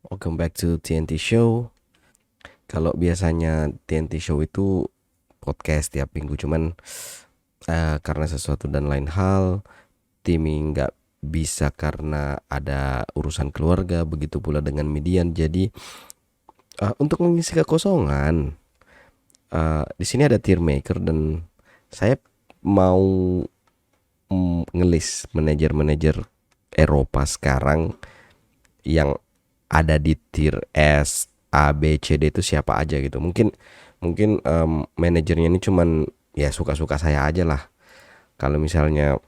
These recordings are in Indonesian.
Welcome back to TNT Show. Kalau biasanya TNT Show itu podcast tiap minggu, cuman karena sesuatu dan lain hal, timing nggak bisa karena ada urusan keluarga. Begitu pula dengan Median. Jadi untuk mengisi kekosongan, di sini ada tier maker dan saya mau ngelis manajer-manajer Eropa sekarang yang ada di tier S, A, B, C, D itu siapa aja gitu. Mungkin mungkin manajernya ini cuman ya suka-suka saya aja lah. Kalau misalnya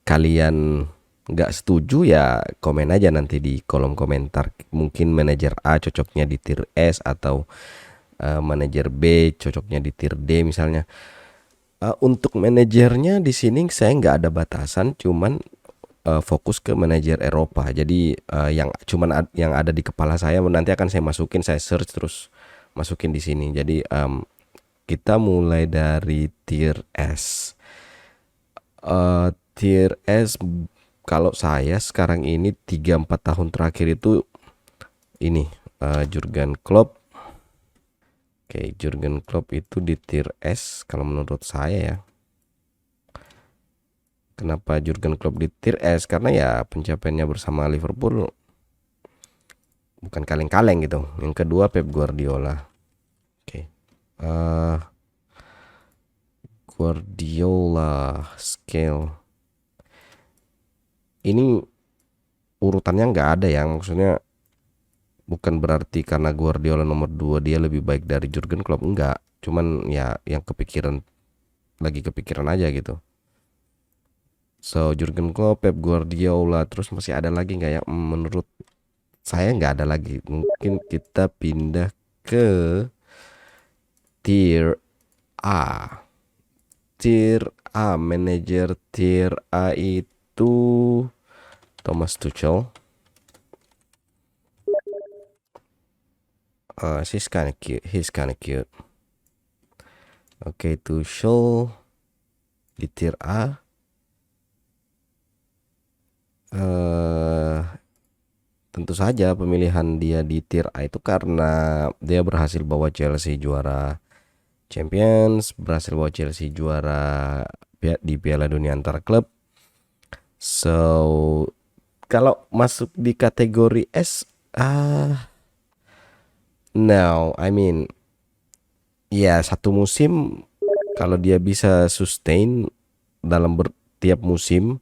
kalian nggak setuju ya komen aja nanti di kolom komentar. Mungkin manajer A cocoknya di tier S atau manajer B cocoknya di tier D misalnya. Untuk manajernya di sini saya nggak ada batasan, cuman fokus ke manajer Eropa. Jadi yang yang ada di kepala saya nanti akan saya masukin, saya search terus masukin di sini. Jadi kita mulai dari tier S. Tier S kalau saya sekarang ini 3-4 tahun terakhir itu ini Jurgen Klopp. Oke, Jurgen Klopp itu di tier S kalau menurut saya ya. Kenapa Jurgen Klopp di tier S? Karena ya pencapaiannya bersama Liverpool bukan kaleng-kaleng gitu. Yang kedua Pep Guardiola. Oke. Guardiola scale. Ini urutannya nggak ada ya. Maksudnya bukan berarti karena Guardiola nomor 2 dia lebih baik dari Jurgen Klopp, enggak. Cuman ya yang lagi kepikiran aja gitu. So Jurgen Klopp, Pep Guardiola, terus masih ada lagi nggak ya? Menurut saya nggak ada lagi. Mungkin kita pindah ke tier A. Tier A, manajer tier A itu Thomas Tuchel. She's kinda cute. He's kinda cute. Oke, Tuchel di tier A. Tentu saja pemilihan dia di tier A itu karena dia berhasil bawa Chelsea juara Champions, berhasil bawa Chelsea juara di Piala Dunia antar klub. So kalau masuk di kategori S, no, I mean ya satu musim kalau dia bisa sustain dalam tiap musim,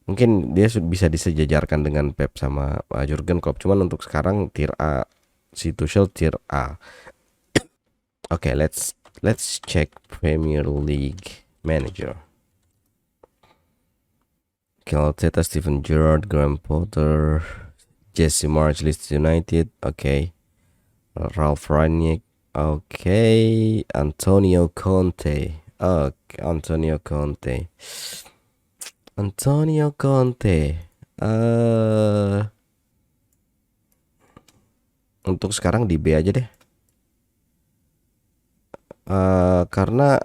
mungkin dia bisa disejajarkan dengan Pep sama Jurgen Klopp. Cuman untuk sekarang tier A, si Tuchel tier A. Oke, let's check Premier League manager. Mikel Arteta, Steven Gerrard, Graham Potter, Jesse Marsch, Leeds United. Oke. Ralph Rangnick. Oke. Antonio Conte. Oke, Antonio Conte. Antonio Conte. Untuk sekarang di B aja deh. Karena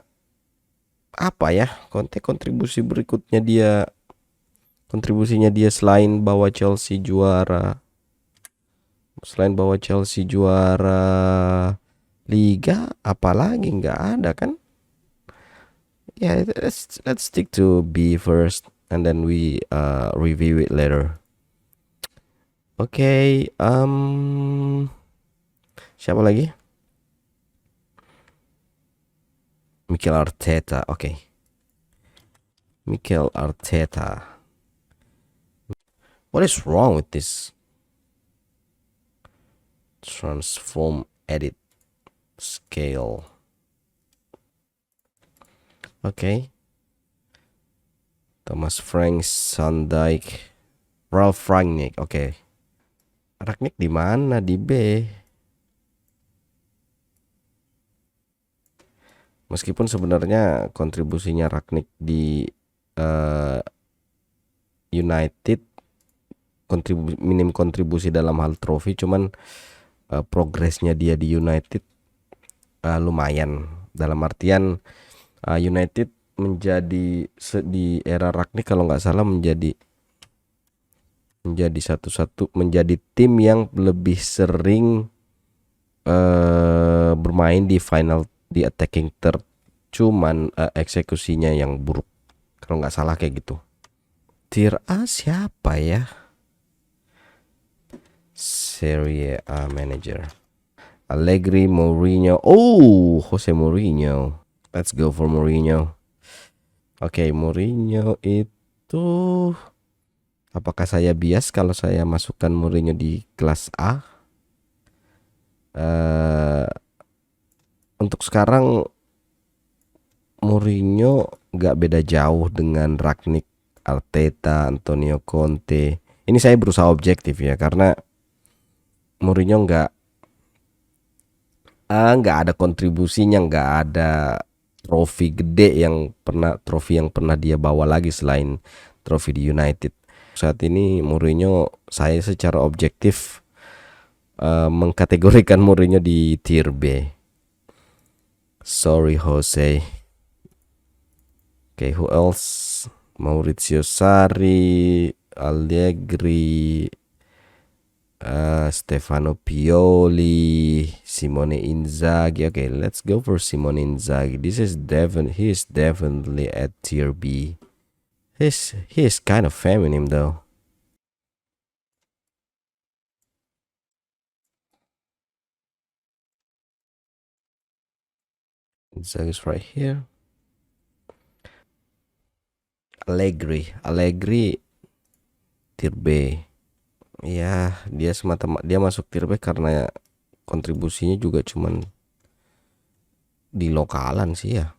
apa ya? Conte kontribusinya dia selain bawa Chelsea juara Liga, apalagi nggak ada kan? Yeah, let's stick to B first, and then we review it later. Oke, siapa lagi? Mikel Arteta. Oke. Mikel Arteta. What is wrong with this? Transform, edit, scale. Oke. Thomas Frank, Sandijk, Ralph Rangnick. Oke. Rangnick di mana? Di B. Meskipun sebenarnya kontribusinya Rangnick di United minim kontribusi dalam hal trofi, cuman progresnya dia di United lumayan. Dalam artian United menjadi di era Rangnick kalau nggak salah menjadi menjadi tim yang lebih sering bermain di final di attacking third, cuman eksekusinya yang buruk kalau nggak salah kayak gitu. Tier A siapa ya? Serie A manager Allegri, Mourinho. Oh, Jose Mourinho. Let's go for Mourinho. Oke, Mourinho itu, apakah saya bias kalau saya masukkan Mourinho di kelas A? Untuk sekarang Mourinho nggak beda jauh dengan Rangnick, Arteta, Antonio Conte. Ini saya berusaha objektif ya, karena Mourinho nggak ada kontribusinya, nggak ada trofi yang pernah dia bawa lagi selain trofi di United. Saat ini Mourinho, saya secara objektif mengkategorikan Mourinho di tier B. Sorry Jose. Okay, who else? Maurizio Sarri, Allegri, Stefano Pioli, Simone Inzaghi. Okay, let's go for Simone Inzaghi. He is definitely at tier B. He is kind of feminine though. Inzaghi's right here. Allegri tier B. Ya, dia masuk tier B karena kontribusinya juga cuman di lokalan sih ya.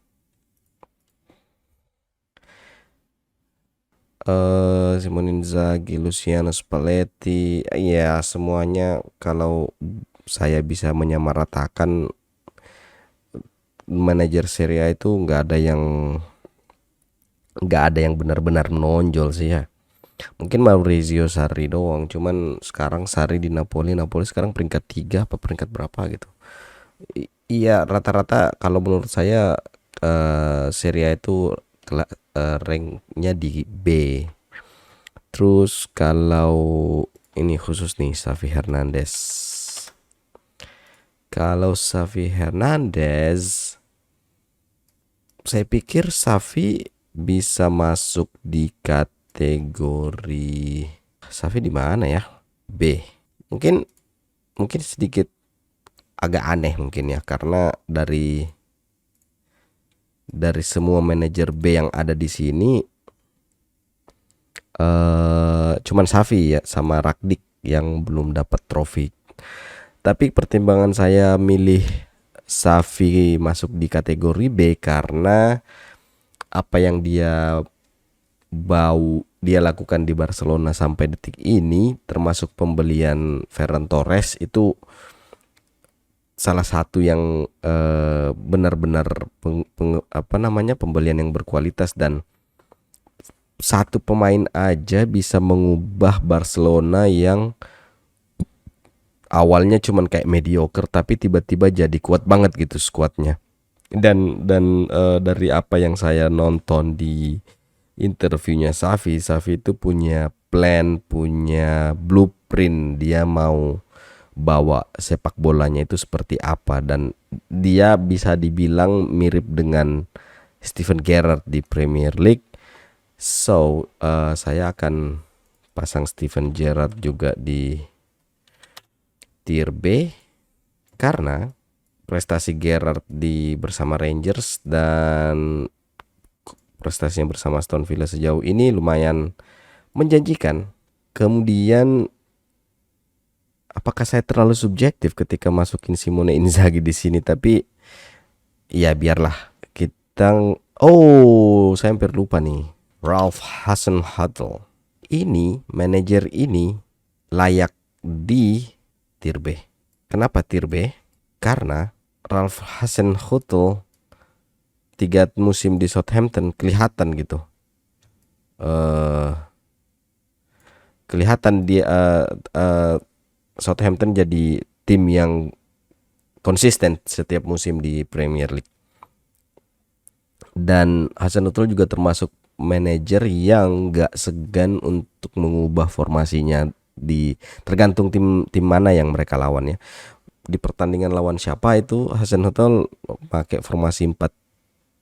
Simone Inzaghi, Luciano Spalletti, ya semuanya kalau saya bisa menyamaratakan manajer Serie A itu nggak ada yang benar-benar menonjol sih ya. Mungkin Maurizio Sarri doang, cuman sekarang Sarri di Napoli sekarang peringkat 3 apa peringkat berapa gitu. Iya, rata-rata kalau menurut saya Serie A itu ranknya di B. Terus kalau ini khusus nih Xavi Hernandez. Kalau Xavi Hernandez, saya pikir Xavi bisa masuk di kategori, Xavi di mana ya? B. Mungkin sedikit agak aneh mungkin ya, karena dari semua manajer B yang ada di sini cuman Xavi ya sama Rangnick yang belum dapat trofi. Tapi pertimbangan saya milih Xavi masuk di kategori B karena apa yang dia lakukan di Barcelona sampai detik ini, termasuk pembelian Ferran Torres, itu salah satu yang benar-benar pembelian yang berkualitas, dan satu pemain aja bisa mengubah Barcelona yang awalnya cuman kayak mediocre tapi tiba-tiba jadi kuat banget gitu skuadnya. Dan dari apa yang saya nonton di interviewnya Xavi itu punya plan, punya blueprint dia mau bawa sepak bolanya itu seperti apa, dan dia bisa dibilang mirip dengan Steven Gerrard di Premier League. So saya akan pasang Steven Gerrard juga di tier B karena prestasi Gerrard bersama Rangers dan prestasinya bersama Aston Villa sejauh ini lumayan menjanjikan. Kemudian apakah saya terlalu subjektif ketika masukin Simone Inzaghi di sini? Tapi ya biarlah kita. Oh, saya hampir lupa nih. Ralph Hasenhüttl. Ini manajer ini layak di tier B. Kenapa tier B? Karena Ralph Hasenhüttl 3 musim di Southampton kelihatan gitu. Kelihatan dia Southampton jadi tim yang konsisten setiap musim di Premier League. Dan Hasenhüttl juga termasuk manajer yang nggak segan untuk mengubah formasinya tergantung tim mana yang mereka lawan ya. Di pertandingan lawan siapa itu Hasenhuttl pakai formasi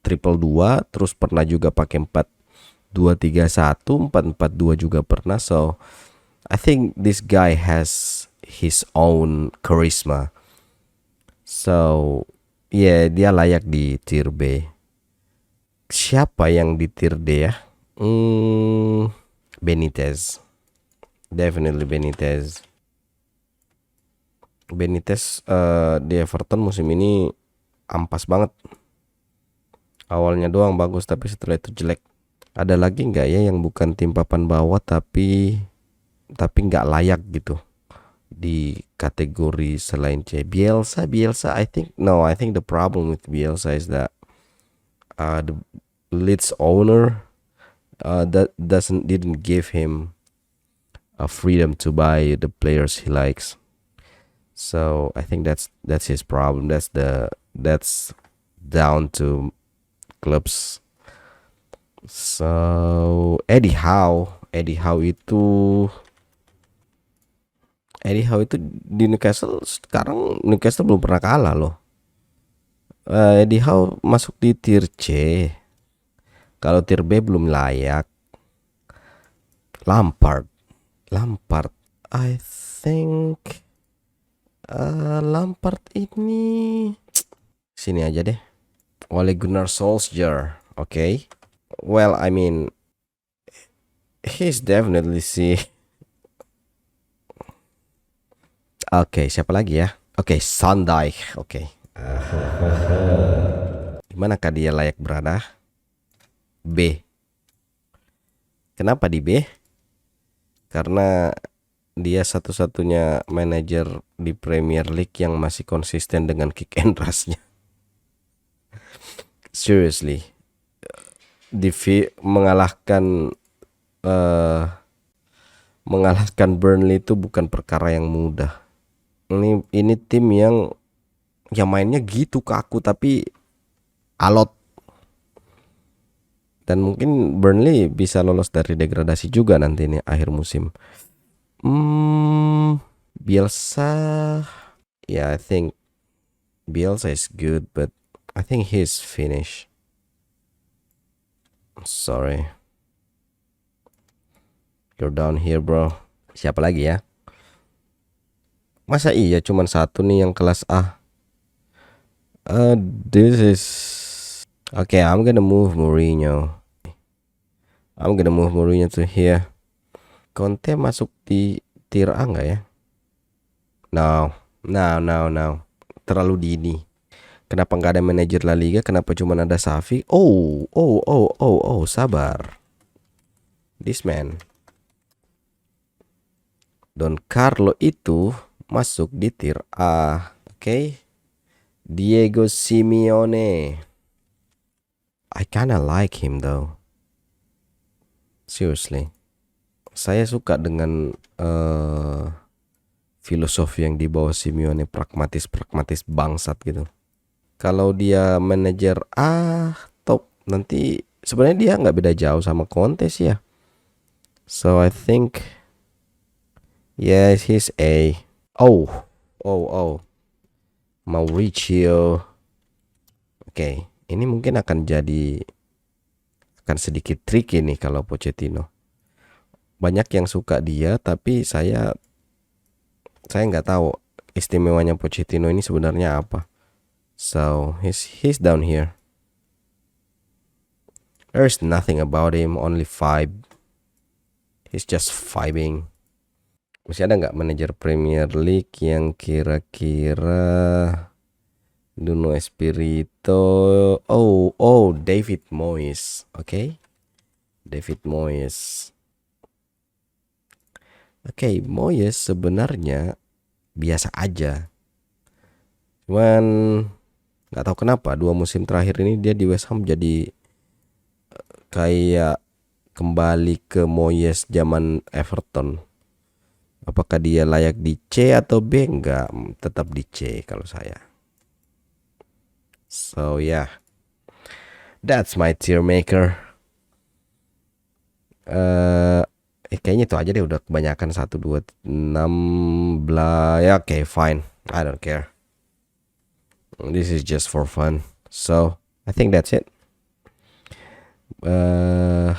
4-2-2, terus pernah juga pakai 4-2-3-1, 4-4-2 juga pernah. So I think this guy has his own charisma. So dia layak di tier B. Siapa yang di tier D ya? Benitez. Definitely Benitez. Di Everton musim ini ampas banget. Awalnya doang bagus tapi setelah itu jelek. Ada lagi nggak ya yang bukan tim papan bawah tapi nggak layak gitu di kategori selain Bielsa? I think the problem with Bielsa is that the Leeds owner that didn't give him a freedom to buy the players he likes. So I think that's his problem. That's down to clubs. So Eddie Howe itu di Newcastle, sekarang Newcastle belum pernah kalah loh. Eddie Howe masuk di tier C. Kalau tier B belum layak. Lampard I think Lampard ini sini aja deh. Ole Gunnar Solskjaer. Okay. Well, I mean he's definitely Oke, siapa lagi ya? Oke, Sandijk. Oke. Dimanakah dia layak berada? B. Kenapa di B? Karena dia satu-satunya manajer di Premier League yang masih konsisten dengan kick and rush-nya. Seriously, mengalahkan Burnley itu bukan perkara yang mudah. Ini tim yang mainnya gitu kaku tapi alot. Dan mungkin Burnley bisa lolos dari degradasi juga nanti nih akhir musim. Bielsa, I think Bielsa is good, but I think he's finished. Sorry, you're down here, bro. Siapa lagi ya? Masa iya cuman satu nih yang kelas A? This is okay. I'm gonna move Mourinho to here. Conte masuk di tier A nggak ya? No. Terlalu dini. Kenapa nggak ada manajer La Liga? Kenapa cuma ada Xavi? Sabar. This man. Don Carlo itu masuk di tier A. Okay. Diego Simeone. I kinda like him though. Seriously. Saya suka dengan filosofi yang dibawa Simeone, pragmatis bangsat gitu. Kalau dia manajer top, nanti sebenarnya dia nggak beda jauh sama Conte sih ya. So I think yes, he's A. Mauricio. Oke, ini mungkin akan sedikit tricky nih kalau Pochettino. Banyak yang suka dia, tapi saya nggak tahu istimewanya Pochettino ini sebenarnya apa. So he's down here. There's nothing about him, only vibe. He's just vibing. Masih ada nggak manajer Premier League yang kira-kira Nuno Espirito? David Moyes. Okay. David Moyes. Oke, Moyes sebenarnya biasa aja. Cuman nggak tahu kenapa 2 musim terakhir ini dia di West Ham jadi kayak kembali ke Moyes zaman Everton. Apakah dia layak di C atau B? Enggak, tetap di C kalau saya. So yeah, that's my tier maker. Kayaknya itu aja deh, udah kebanyakan 1, 2, 6 ya. Oke, fine, I don't care, this is just for fun, so I think that's it. eh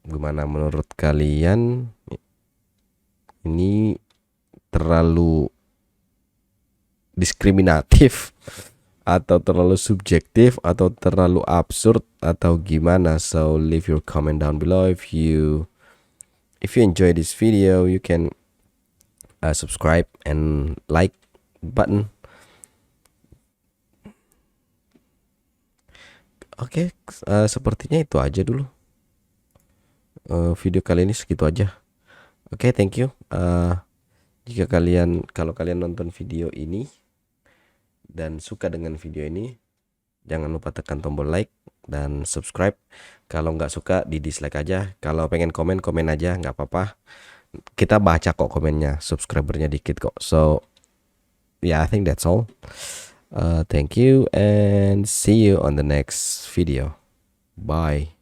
Gimana menurut kalian, ini terlalu diskriminatif atau terlalu subjektif atau terlalu absurd atau gimana? So leave your comment down below. If you enjoy this video, you can subscribe and like button. Oke, sepertinya itu aja dulu. Video kali ini segitu aja. Oke, thank you. Kalau kalian nonton video ini dan suka dengan video ini, jangan lupa tekan tombol like dan subscribe. Kalau nggak suka, di dislike aja. Kalau pengen komen, komen aja, nggak apa-apa. Kita baca kok komennya, subscribernya dikit kok. So yeah, I think that's all. Thank you and see you on the next video. Bye.